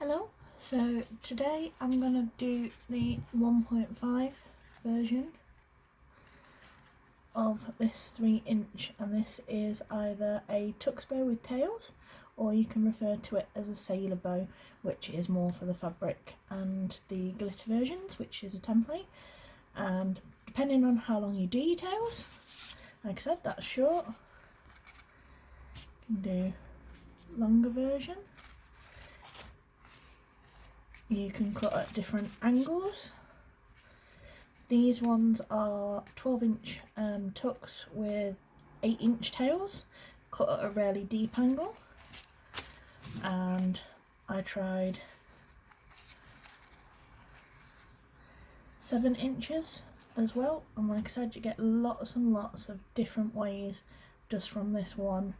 Hello, so today I'm going to do the 1.5 version of this 3" and this is either a tux bow with tails or you can refer to it as a sailor bow, which is more for the fabric, and the glitter versions, which is a template. And depending on how long you do your tails, like I said, that's short. You can do longer version. You can cut at different angles. These ones are 12" tucks with 8" tails, cut at a really deep angle. And I tried 7" as well, and like I said, you get lots and lots of different ways just from this one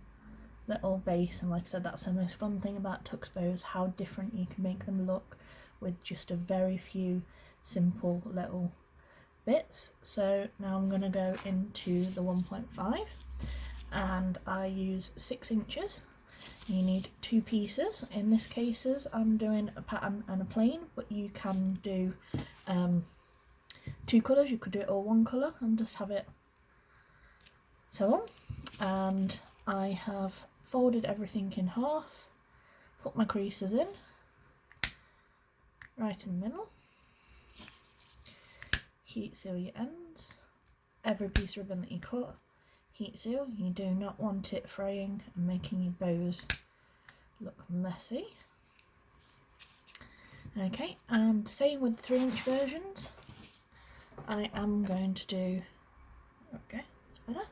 little base. And like I said, that's the most fun thing about tux bows, how different you can make them look with just a very few simple little bits. So now I'm going to go into the 1.5 and I use 6". You need 2 pieces. In this cases I'm doing a pattern and a plain, but you can do 2 colours. You could do it all one colour and just have it so on. And I have folded everything in half, put my creases in right in the middle, heat seal your ends. Every piece of ribbon that you cut, heat seal. You do not want it fraying and making your bows look messy. Okay, and same with 3" versions. I am going to do, okay, that's better.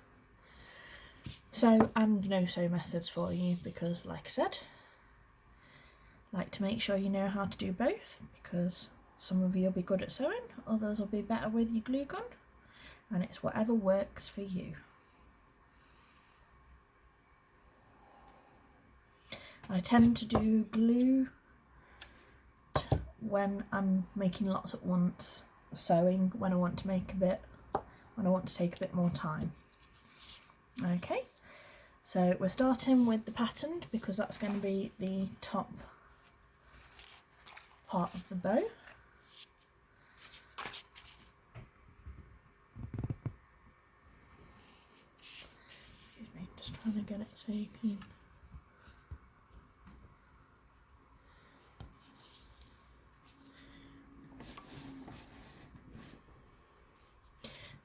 So, and no sew methods for you, because like I said, like to make sure you know how to do both, because some of you will be good at sewing, others will be better with your glue gun, and it's whatever works for you. I tend to do glue when I'm making lots at once, sewing when I want to make a bit, when I want to take a bit more time. Okay, so we're starting with the patterned because that's going to be the top part of the bow. Excuse me, just trying to get it so you can.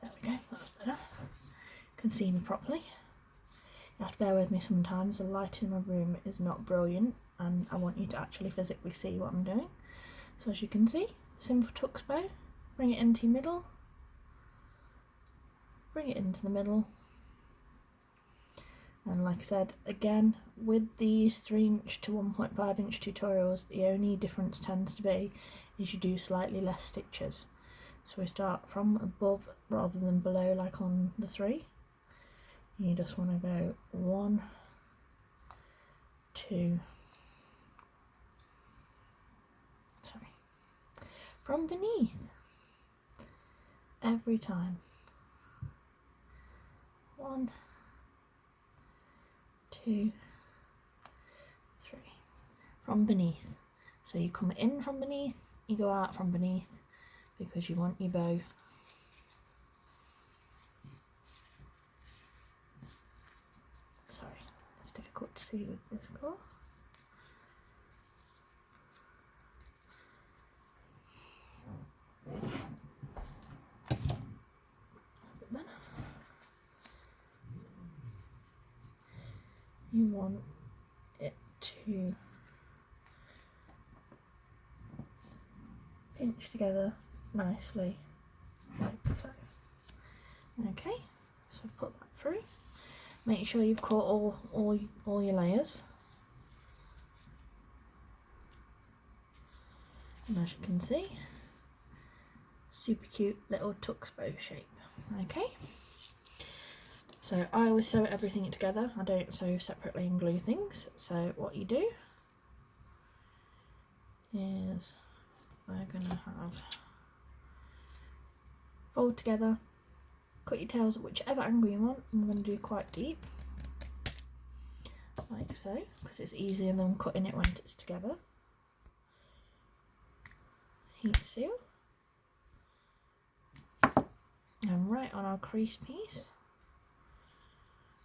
There we go, that's better. You can see me properly. You have to bear with me sometimes, the light in my room is not brilliant and I want you to actually physically see what I'm doing. So as you can see, simple tux bow, bring it into your middle, bring it into the middle, and like I said, again with these 3" to 1.5" tutorials, the only difference tends to be is you do slightly less stitches. So we start from above rather than below like on the 3. You just want to go 1, 2, from beneath every time. 1, 2, 3, from beneath. So you come in from beneath, you go out from beneath, because you want your bow it's difficult to see with this colour. You want it to pinch together nicely, like so. Okay, so put that through. Make sure you've caught all your layers. And as you can see, super cute little tux bow shape. Okay. So I always sew everything together, I don't sew separately and glue things. So what you do is we're going to have fold together, cut your tails at whichever angle you want. I'm going to do quite deep, like so, because it's easier than cutting it when it's together. heat seal. And right on our crease piece,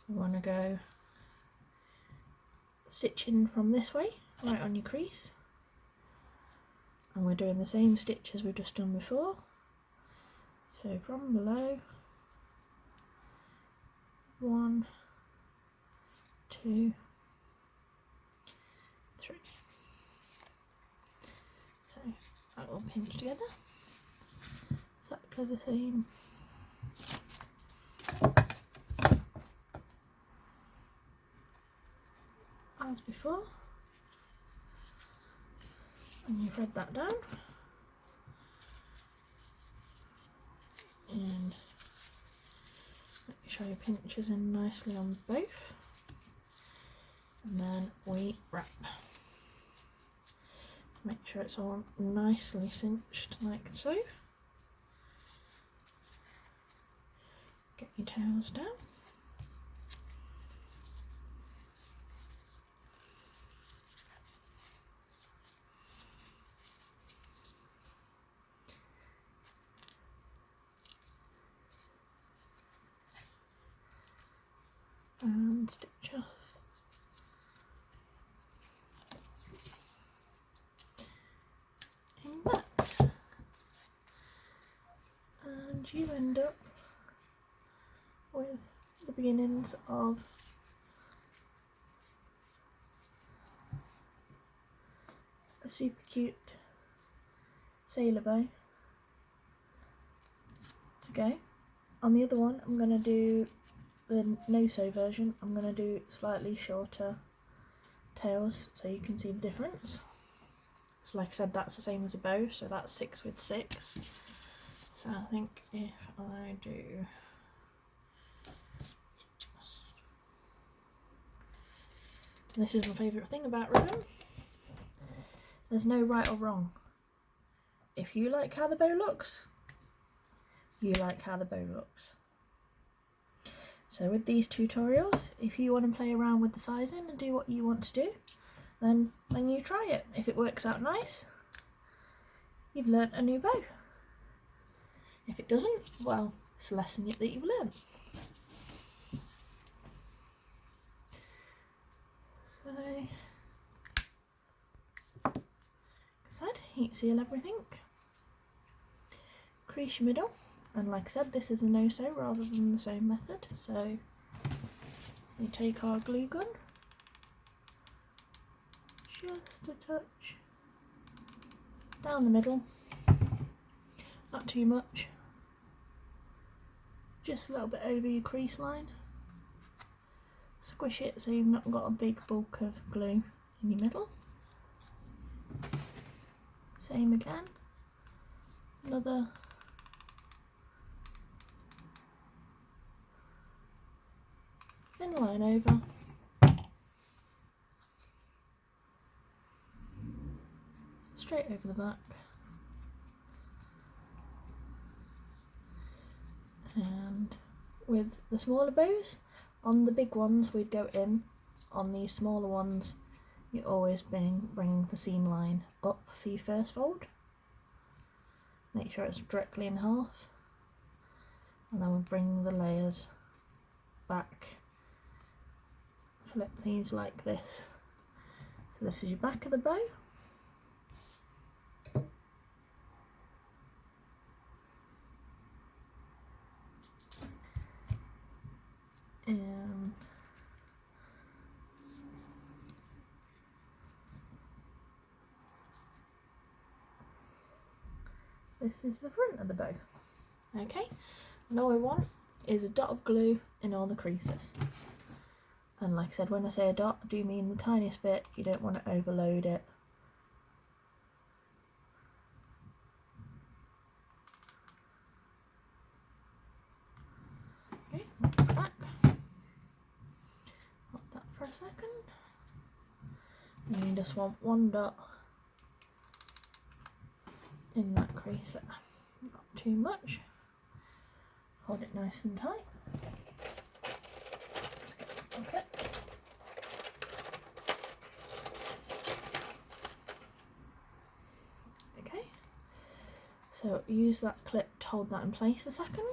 we want to go stitching from this way, right on your crease. And we're doing the same stitch as we've just done before. So from below, 1, 2, 3. So that will pinch together. Exactly the same. As before, and you thread that down, and make sure your pinches in nicely on both, and then we wrap. Make sure it's all nicely cinched like so. Get your tails down. And stitch off. And back. And you end up with the beginnings of a super cute sailor bow to go. On the other one, I'm going to do the no-sew version. I'm going to do slightly shorter tails so you can see the difference. So like I said, that's the same as a bow, so that's 6 with 6. So I think if I do this, is my favourite thing about ribbon. There's no right or wrong. If you like how the bow looks, you like how the bow looks. So with these tutorials, if you want to play around with the sizing and do what you want to do, then you try it. If it works out nice, you've learnt a new bow. If it doesn't, well, it's a lesson that you've learnt. So, heat seal everything, crease your middle, and like I said, this is a no-sew rather than the sew method. So we take our glue gun, just a touch down the middle, not too much, just a little bit over your crease line. Squish it so you've not got a big bulk of glue in your middle. Same again, another thin line over, straight over the back, and with the smaller bows, on the big ones we'd go in, on these smaller ones you always bring the seam line up for your first fold. Make sure it's directly in half, and then we'll bring the layers back. Flip these like this. So this is your back of the bow. And this is the front of the bow. Okay, and all we want is a dot of glue in all the creases. And like I said, when I say a dot, I do mean the tiniest bit. You don't want to overload it. Okay, back. Hold that for a second. And you just want one dot in that crease there. Not too much. Hold it nice and tight. Okay. Okay. So use that clip to hold that in place a second.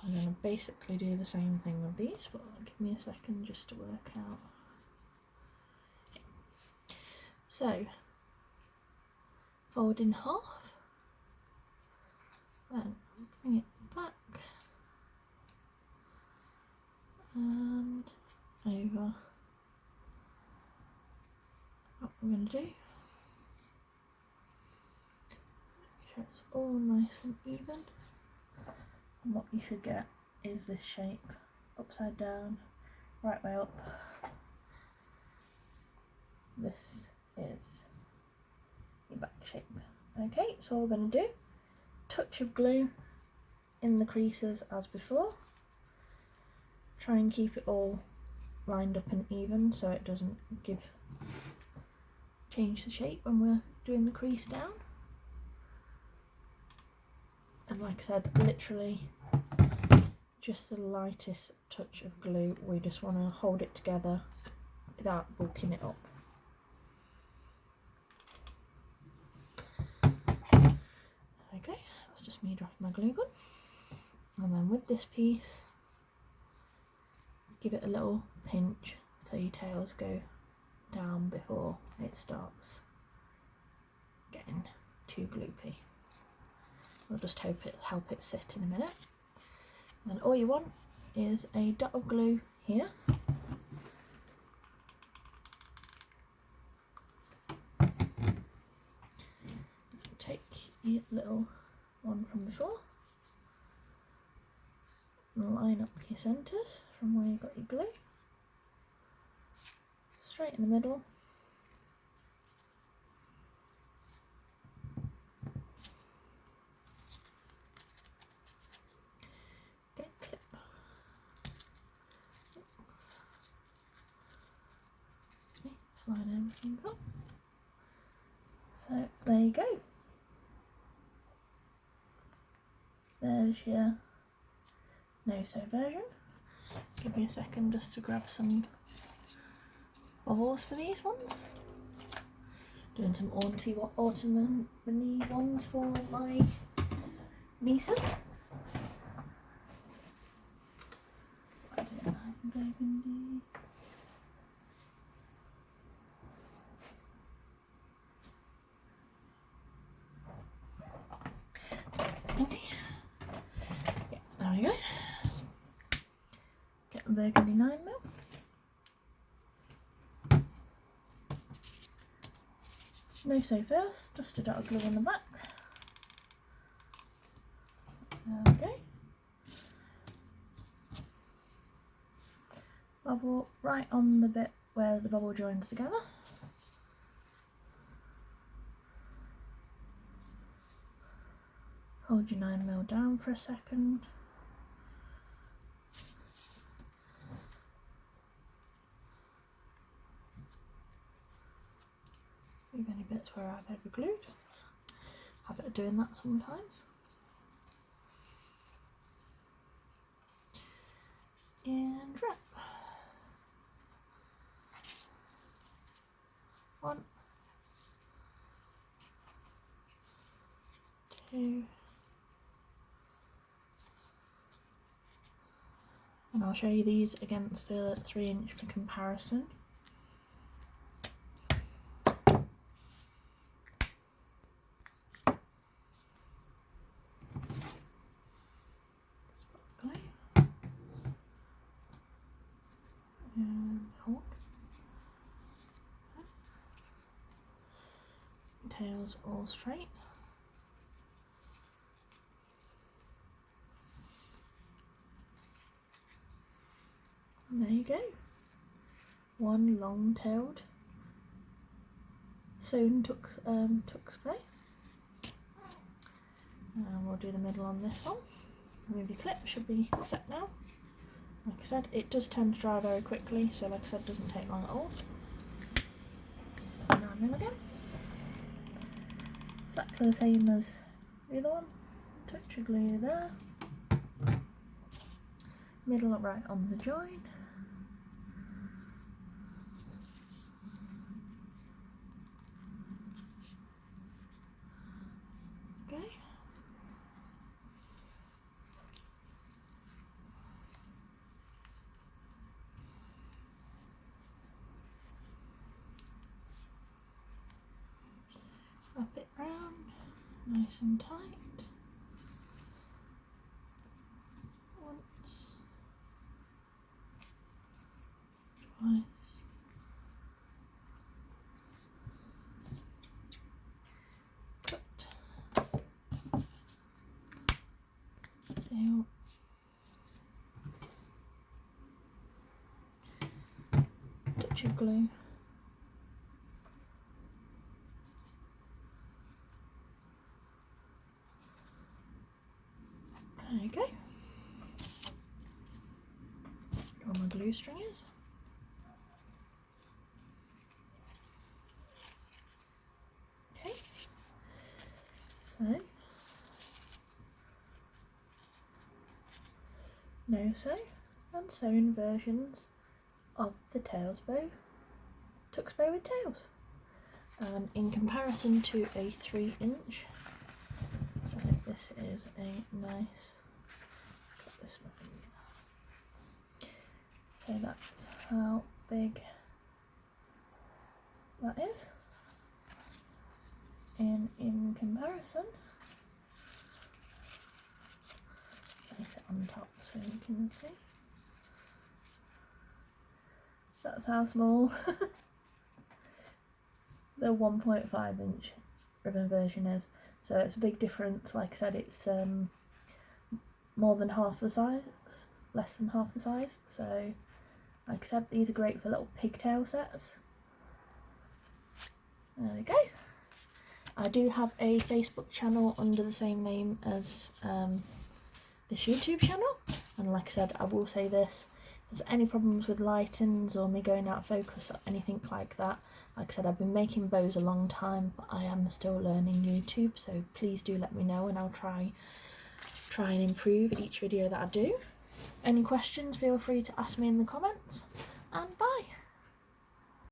I'm going to basically do the same thing with these, but give me a second just to work out. Yeah. So fold in half, then bring it back and over. What I'm going to do, make sure it's all nice and even. And what you should get is this shape, upside down, right way up. This is your back shape. Okay, so what we're going to do, touch of glue in the creases as before. Try and keep it all lined up and even so it doesn't change the shape when we're doing the crease down. And like I said, literally just the lightest touch of glue. We just want to hold it together without bulking it up. Okay, that's just me dropping my glue gun. And then with this piece, give it a little pinch so your tails go down before it starts getting too gloopy. We'll just help it sit in a minute. And all you want is a dot of glue here. Take your little one from before and line up your centres from where you got your glue. Straight in the middle. Get a clip. Line everything up. So there you go. There's your no-sew version. Give me a second just to grab some bubbles for these ones. Doing some autumn ones for my nieces. I don't have burgundy. Yeah, there we go. Get the burgundy 9mm. No-sew first, just a dot of glue on the back. There we go. Bubble right on the bit where the bubble joins together. Hold your 9mm down for a second. Leave any bits where I've over glued. Habit of doing that sometimes. And wrap. 1, 2, and I'll show you these against the 3" for comparison. And hold. Tails all straight. And there you go. One long-tailed sewn tux play. And we'll do the middle on this one. Remove your clip, should be set now. Like I said, it does tend to dry very quickly, so like I said, it doesn't take long at all. So 9mm again. Exactly the same as the other one. Touch of glue there. Middle right on the join. around nice and tight. Once, twice. Seal. Touch of glue. There you go. Draw my glue stringers. Okay. So no sew and sewn versions of the tails bow, tuck's bow with tails, and in comparison to a 3-inch, so this is a nice, got this one. So that's how big that is, and in comparison, place it on top so you can see. That's how small the 1.5-inch ribbon version is. So it's a big difference. Like I said, it's more than half the size, less than half the size. So like I said, these are great for little pigtail sets. There we go. I do have a Facebook channel under the same name as this YouTube channel, and like I said, I will say this, if there's any problems with lightens or me going out of focus or anything like that, like I said, I've been making bows a long time, but I am still learning YouTube, so please do let me know and I'll try and improve each video that I do. Any questions, feel free to ask me in the comments, and bye.